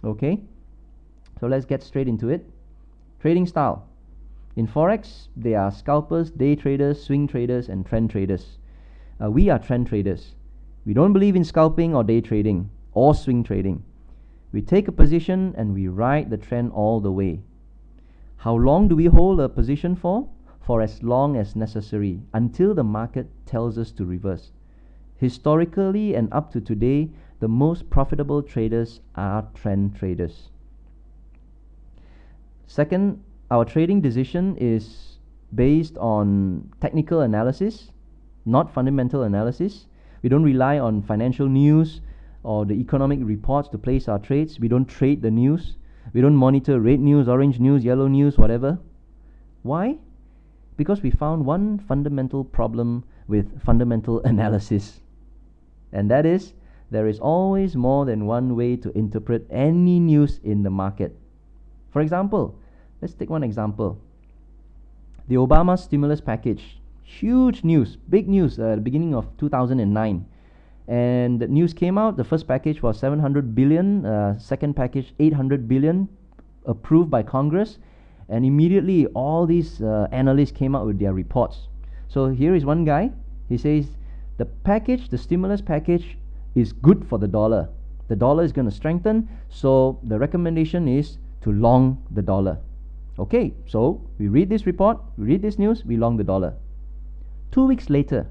Okay, so let's get straight into it. Trading style. In Forex, there are scalpers, day traders, swing traders, and trend traders. We are trend traders. We don't believe in scalping or day trading or swing trading. We take a position and we ride the trend all the way. How long do we hold a position for? For as long as necessary, until the market tells us to reverse. Historically and up to today, the most profitable traders are trend traders. Second, our trading decision is based on technical analysis, not fundamental analysis. We don't rely on financial news or the economic reports to place our trades. We don't trade the news. We don't monitor red news, orange news, yellow news, whatever. Why? Because we found one fundamental problem with fundamental analysis. And that is, there is always more than one way to interpret any news in the market. For example, let's take one example. The Obama stimulus package. Huge news, big news at the beginning of 2009. And the news came out, the first package was 700 billion, second package 800 billion, approved by Congress. And immediately all these analysts came out with their reports. So here is one guy, he says, the stimulus package is good for the dollar. The dollar is going to strengthen, so the recommendation is to long the dollar. Okay, so we read this report, we read this news, we long the dollar. 2 weeks later,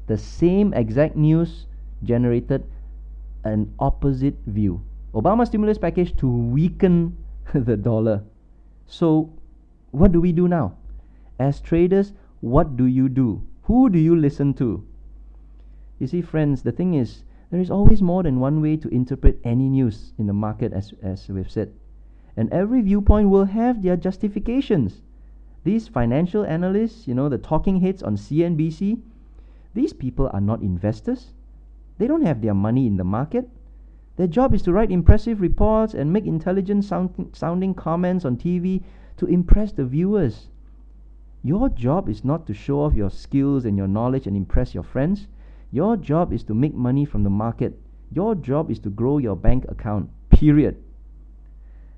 the same exact news generated an opposite view. Obama stimulus package to weaken the dollar. So what do we do now? As traders, what do you do? Who do you listen to? You see, friends, the thing is, there is always more than one way to interpret any news in the market, as we've said. And every viewpoint will have their justifications. These financial analysts, the talking heads on CNBC, these people are not investors. They don't have their money in the market. Their job is to write impressive reports and make intelligent sounding comments on TV to impress the viewers. Your job is not to show off your skills and your knowledge and impress your friends. Your job is to make money from the market. Your job is to grow your bank account, period.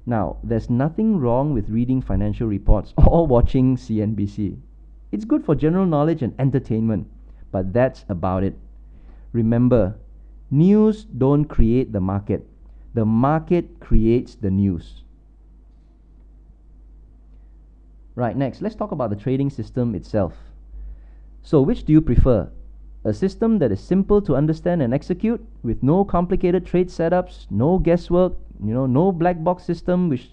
Now, there's nothing wrong with reading financial reports or watching CNBC. It's good for general knowledge and entertainment, but that's about it. Remember, news don't create the market. The market creates the news. Right, next, let's talk about the trading system itself. So, which do you prefer? A system that is simple to understand and execute with no complicated trade setups, no guesswork, no black box system which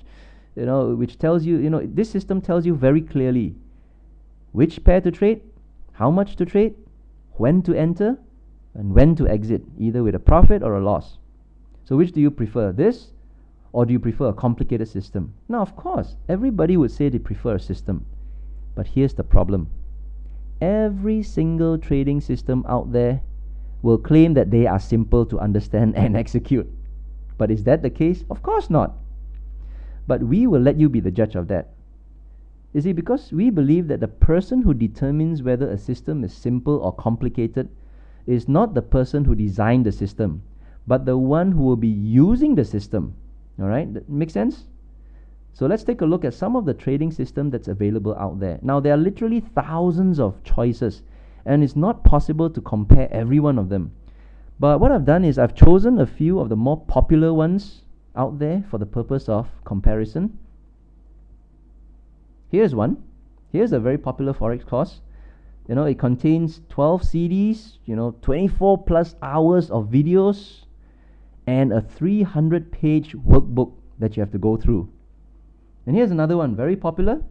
tells you, this system tells you very clearly which pair to trade, how much to trade, when to enter, and when to exit, either with a profit or a loss. So which do you prefer, this, or do you prefer a complicated system? Now, of course, everybody would say they prefer a system. But here's the problem. Every single trading system out there will claim that they are simple to understand and execute. But is that the case? Of course not. But we will let you be the judge of that. You see, because we believe that the person who determines whether a system is simple or complicated is not the person who designed the system, but the one who will be using the system. All right? That makes sense? So let's take a look at some of the trading system that's available out there. Now, there are literally thousands of choices, and it's not possible to compare every one of them. But what I've done is I've chosen a few of the more popular ones out there for the purpose of comparison. Here's one. Here's a very popular Forex course. It contains 12 CDs, 24 plus hours of videos, and a 300-page workbook that you have to go through. And here's another one, very popular.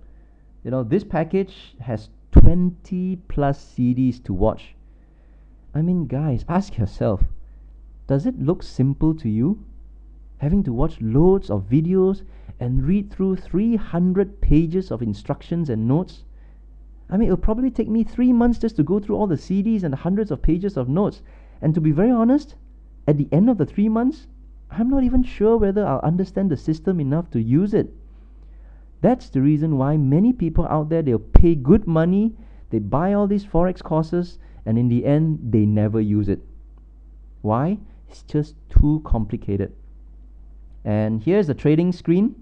This package has 20 plus CDs to watch. I mean, guys, ask yourself, does it look simple to you? Having to watch loads of videos and read through 300 pages of instructions and notes? I mean, it'll probably take me 3 months just to go through all the CDs and the hundreds of pages of notes. And to be very honest, at the end of the 3 months, I'm not even sure whether I'll understand the system enough to use it. That's the reason why many people out there, they'll pay good money, they buy all these Forex courses, and in the end, they never use it. Why? It's just too complicated. And here's the trading screen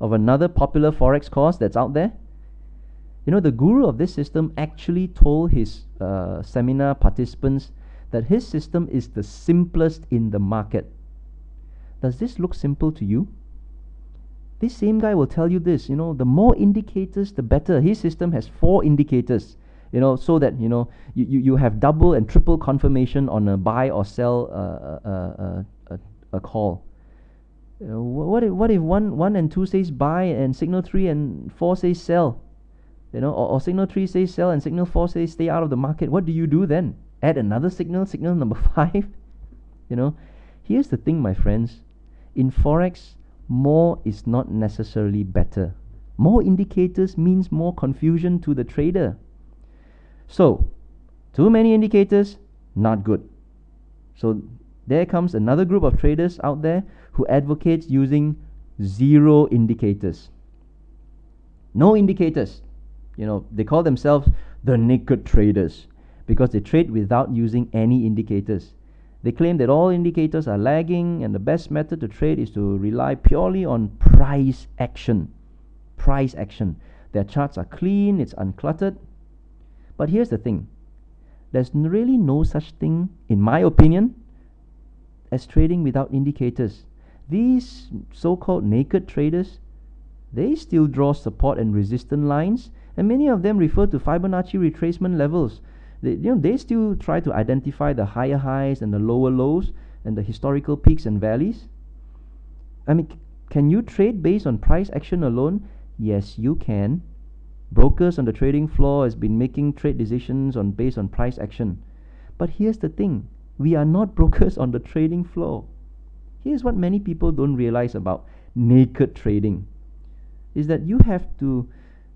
of another popular forex course that's out there. You know, the guru of this system actually told his seminar participants that his system is the simplest in the market. Does this look simple to you? This same guy will tell you this, you know, the more indicators, the better. His system has 4 indicators, you know, so that, you know, you have double and triple confirmation on a buy or sell a call. You know, what if 1 and 2 says buy and signal 3 and 4 says sell? You know, or signal 3 says sell and signal 4 says stay out of the market. What do you do then? Add another signal, signal number 5? You know, here's the thing, my friends. In forex, more is not necessarily better. More indicators means more confusion to the trader. So, too many indicators, not good. So there comes another group of traders out there who advocates using 0 indicators. No indicators. You know, they call themselves the naked traders because they trade without using any indicators. They claim that all indicators are lagging and the best method to trade is to rely purely on price action. Price action. Their charts are clean, it's uncluttered. But here's the thing. There's really no such thing, in my opinion, as trading without indicators. These so-called naked traders, they still draw support and resistance lines, and many of them refer to Fibonacci retracement levels. They still try to identify the higher highs and the lower lows and the historical peaks and valleys. I mean, can you trade based on price action alone? Yes, you can. Brokers on the trading floor has been making trade decisions based on price action. But here's the thing. We are not brokers on the trading floor. Here's what many people don't realize about naked trading. Is that you have to,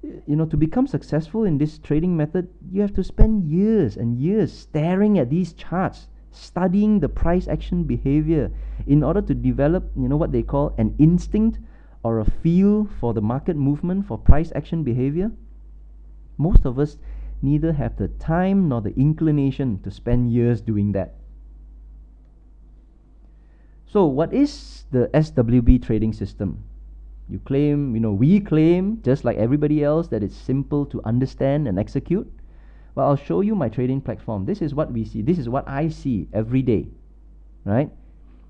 you know, to become successful in this trading method, you have to spend years and years staring at these charts, studying the price action behavior in order to develop, you know, what they call an instinct or a feel for the market movement, for price action behavior. Most of us neither have the time nor the inclination to spend years doing that. So what is the SWB trading system? You claim, you know, we claim, just like everybody else, that it's simple to understand and execute. Well, I'll show you my trading platform. This is what we see. This is what I see every day, right?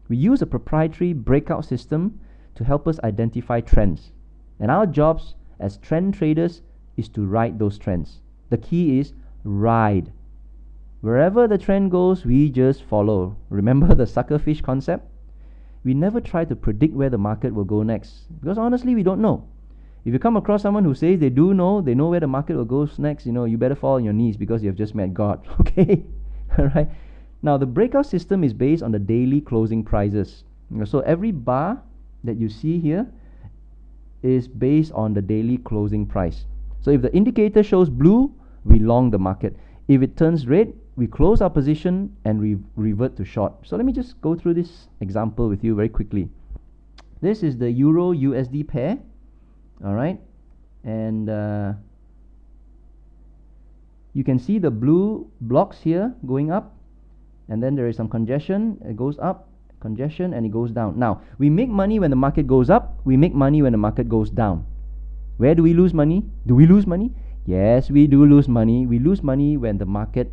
We use a proprietary breakout system to help us identify trends. And our jobs as trend traders is to ride those trends. The key is ride. Wherever the trend goes, we just follow. Remember the suckerfish concept? We never try to predict where the market will go next, because honestly, we don't know. If you come across someone who says they know where the market will go next, you know, you better fall on your knees because you've just met God. Okay? Alright? Now, the breakout system is based on the daily closing prices. So every bar that you see here is based on the daily closing price. So if the indicator shows blue, we long the market. If it turns red, we close our position and revert to short. So let me just go through this example with you very quickly. This is the Euro USD pair. Alright, and you can see the blue blocks here going up, and then there is some congestion. It goes up, congestion, and it goes down. Now, we make money when the market goes up, we make money when the market goes down. Where do we lose money? Do we lose money? Yes, we do lose money. We lose money when the market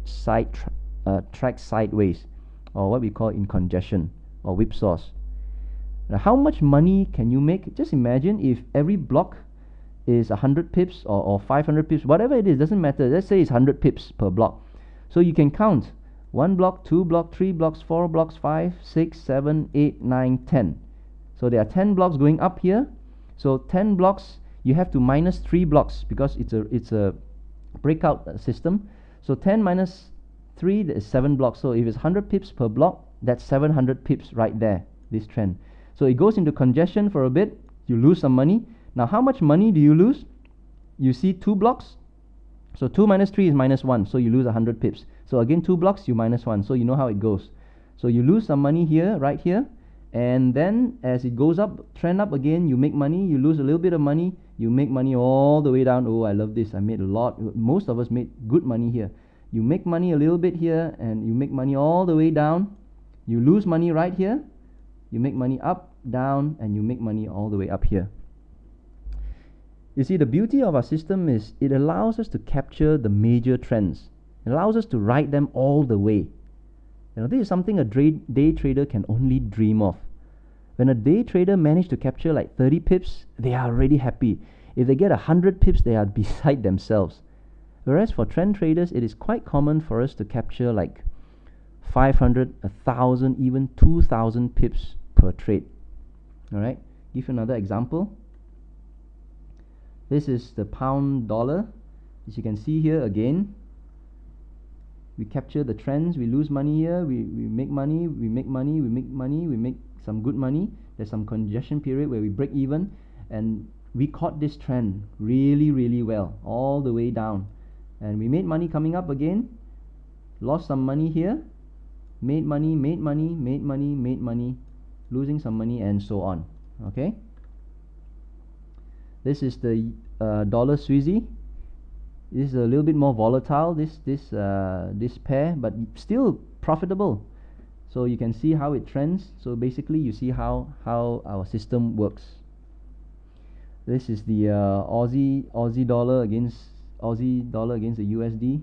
tracks sideways, or what we call in congestion or whipsaws. Now, how much money can you make? Just imagine if every block is 100 pips or 500 pips, whatever it is, doesn't matter. Let's say it's 100 pips per block. So you can count 1 block, 2 block, 3 blocks, 4 blocks, 5, 6, 7, 8, 9, 10. So there are 10 blocks going up here. So 10 blocks, you have to minus 3 blocks because it's a breakout system. So 10 minus 3 is 7 blocks. So if it's 100 pips per block, that's 700 pips right there, this trend. So it goes into congestion for a bit, you lose some money. Now how much money do you lose? You see 2 blocks. So 2 minus 3 is minus 1, so you lose 100 pips. So again 2 blocks, you minus 1, so you know how it goes. So you lose some money here, right here, and then as it goes up, trend up again, you make money, you lose a little bit of money, you make money all the way down. Oh, I love this, I made a lot. Most of us made good money here. You make money a little bit here, and you make money all the way down. You lose money right here, you make money up, down, and you make money all the way up here. You see, the beauty of our system is it allows us to capture the major trends. It allows us to ride them all the way. This is something a day trader can only dream of. When a day trader manages to capture like 30 pips, they are already happy. If they get 100 pips, they are beside themselves. Whereas for trend traders, it is quite common for us to capture like 500, 1,000, even 2,000 pips per trade. Alright, give you another example. This is the pound dollar. As you can see here again, we capture the trends, we lose money here, we make money, we make money, we make money, we make some good money. There's some congestion period where we break even, and we caught this trend really, really well, all the way down. And we made money coming up again, lost some money here, made money, made money, made money, made money, losing some money, and so on. Okay. This is the dollar Swiss. This is a little bit more volatile, this pair, but still profitable. So you can see how it trends. So basically you see how our system works. This is the Aussie dollar against the USD.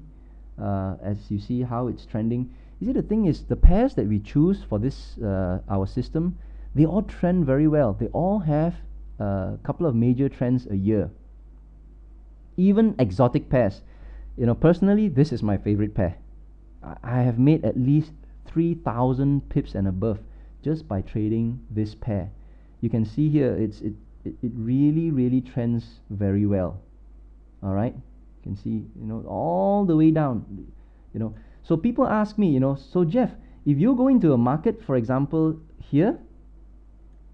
As you see how it's trending. You see, the thing is, the pairs that we choose for this our system, they all trend very well. They all have a couple of major trends a year. Even exotic pairs. Personally, this is my favorite pair. I have made at least 3,000 pips and above just by trading this pair. You can see here, it really, really trends very well. All right, you can see, all the way down. So people ask me, so Jeff, if you go into a market, for example, here,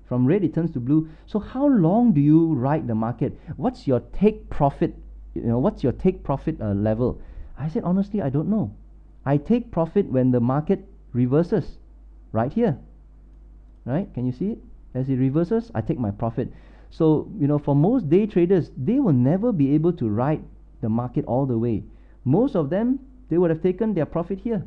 from red it turns to blue. So how long do you ride the market? What's your take profit? What's your take profit level? I said, honestly, I don't know. I take profit when the market reverses, right here. Right? Can you see it? As it reverses, I take my profit. So, for most day traders, they will never be able to ride the market all the way. Most of them, they would have taken their profit here.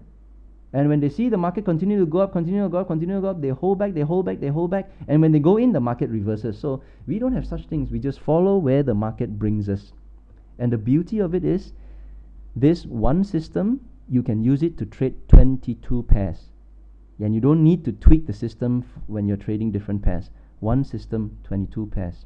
And when they see the market continue to go up, continue to go up, continue to go up, they hold back, they hold back, they hold back. And when they go in, the market reverses. So we don't have such things. We just follow where the market brings us. And the beauty of it is, this one system, you can use it to trade 22 pairs. And you don't need to tweak the system when you're trading different pairs. One system, 22 pairs.